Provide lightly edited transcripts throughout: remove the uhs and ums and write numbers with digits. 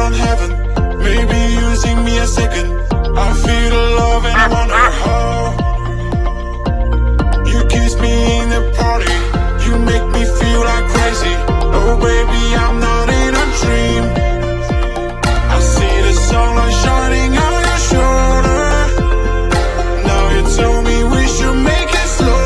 on heaven. Maybe using me a second. I feel the love and I wonder how. You kiss me in the party. You make me feel like crazy. Oh baby, I'm not in a dream. I see the sunlight shining on your shoulder. Now you tell me we should make it slower.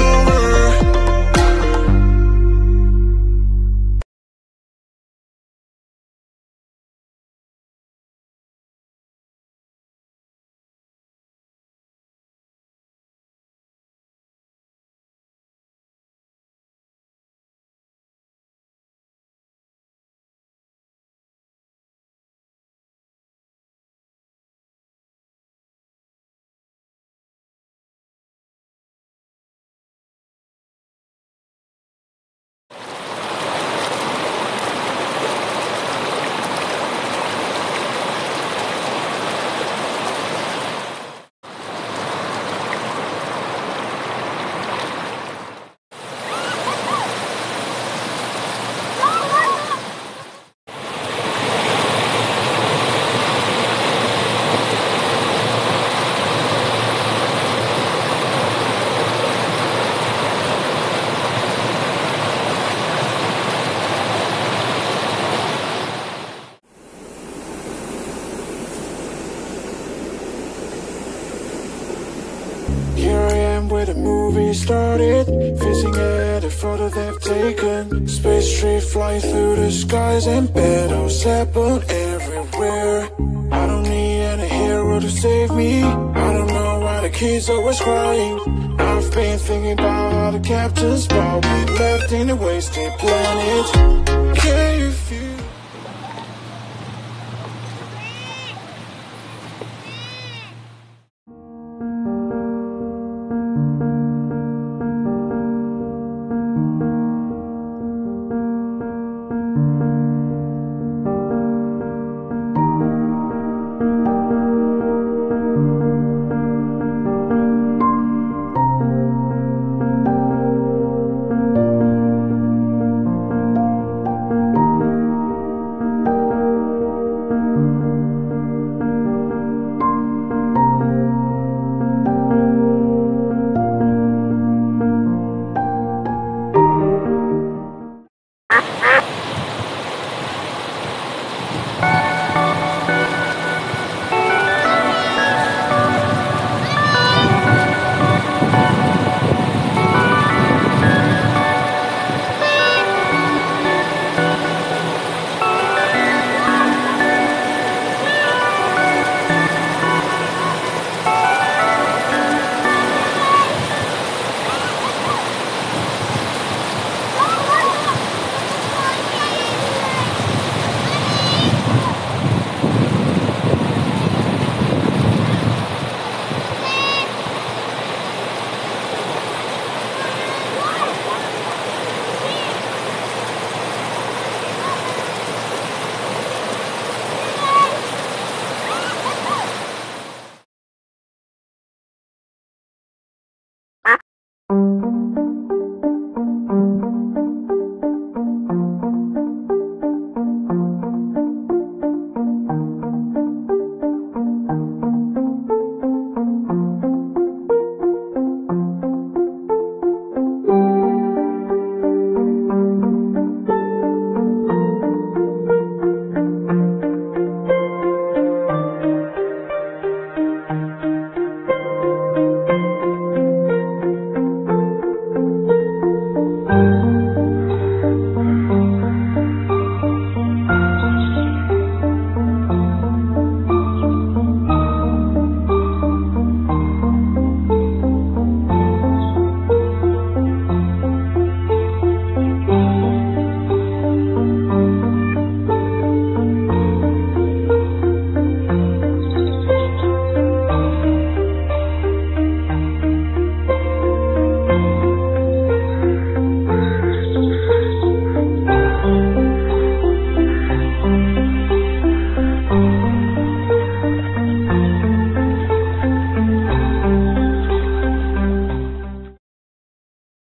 Where the movie started, facing at the photo they've taken. Space tree flying through the skies and battles happen everywhere. I don't need any hero to save me. I don't know why the kids always crying. I've been thinking about how the captain's ball we left in a wasted planet. Can you feel?